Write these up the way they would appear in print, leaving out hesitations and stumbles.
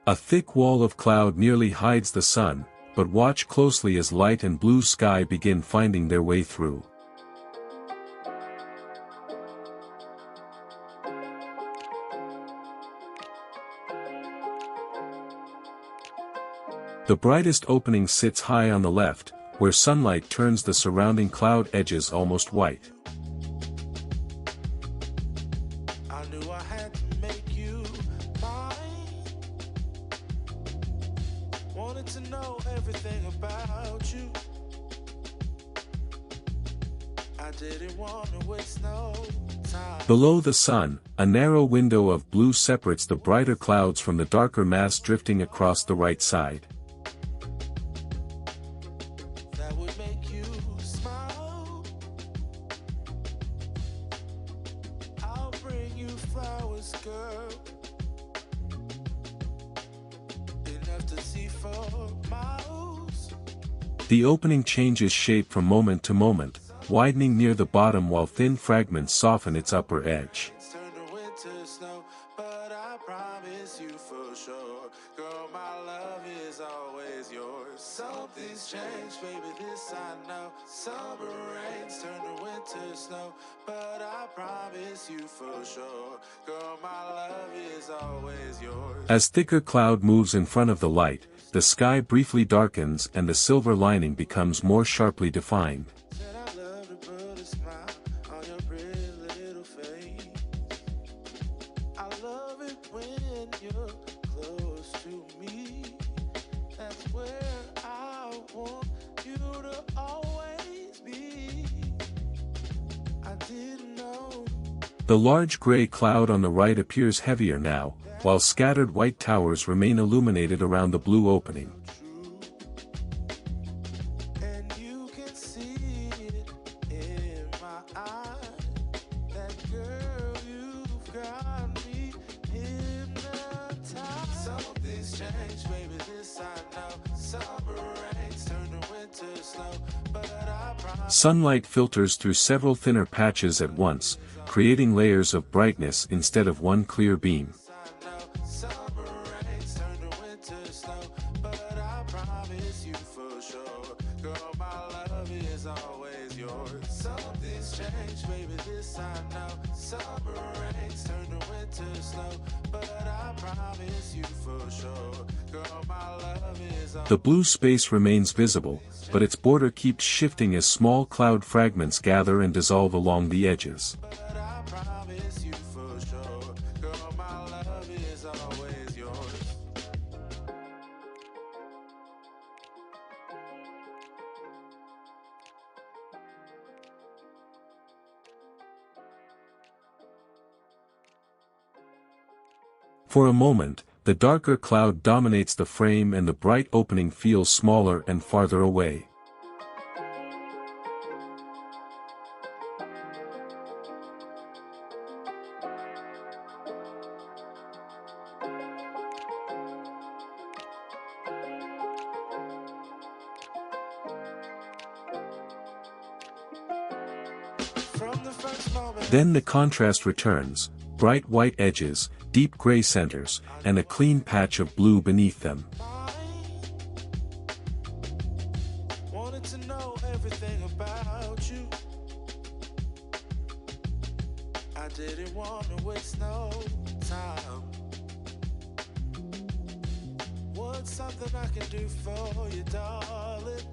A thick wall of cloud nearly hides the sun, but watch closely as light and blue sky begin finding their way through. The brightest opening sits high on the left, where sunlight turns the surrounding cloud edges almost white. I knew I had to make you mine. Wanted to know everything about you. I didn't want to waste no time. Below the sun, a narrow window of blue separates the brighter clouds from the darker mass drifting across the right side. That would make you smile. I'll bring you flowers, girl. Enough to see for miles. The opening changes shape from moment to moment, widening near the bottom while thin fragments soften its upper edge. Turn the winter snow, but I promise you for sure, girl, my love is always yours. Something's changed, baby, this I know. Summer rains turn to winter snow, but I promise you for sure, girl, my love is always yours. As thicker cloud moves in front of the light, the sky briefly darkens and the silver lining becomes more sharply defined. Said I love to put a smile on your pretty little face. I love it when you're close to me. That's where I want you to always be. I didn't know. The large gray cloud on the right appears heavier now, while scattered white towers remain illuminated around the blue opening. And you can see it in my eyes. That girl, you've got me hypnotized. Something's changed, baby, this I know. Summer rains turn to winter snow, but I promise. Sunlight filters through several thinner patches at once, creating layers of brightness instead of one clear beam. Summer rains turn to winter snow, but I promise you for sure, girl, my love is always yours. Something's changed, baby, this I know. Summer rains turn to winter snow, but I promise you for sure, girl, my love is always. The blue space remains visible, but its border keeps shifting as small cloud fragments gather and dissolve along the edges. But I promise you for sure, girl, my love is always yours. For a moment, the darker cloud dominates the frame and the bright opening feels smaller and farther away. From the first moment. Then the contrast returns, bright white edges, deep gray centers, and a clean patch of blue beneath them. Wanted to know everything about you. I didn't want to waste no time. What's something I can do for you, darling?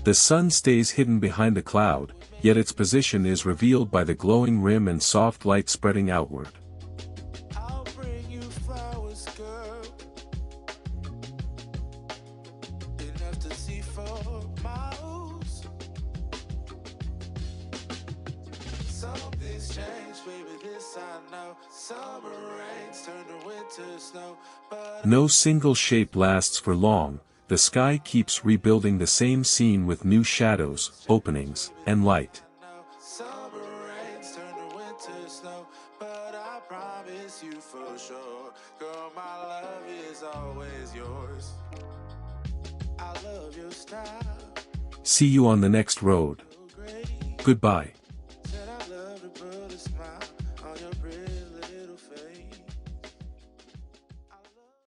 The sun stays hidden behind the cloud, yet its position is revealed by the glowing rim and soft light spreading outward. I'll bring you flowers, girl. Enough to see for miles. Something's changed, baby, this I know. Summer rains turn to winter snow, but No single shape lasts for long. The sky keeps rebuilding the same scene with new shadows, openings, and light. summer rains turn to winter snow, but I promise you for sure, girl, my love is always yours. I love your style. See you on the next road. Great. Goodbye.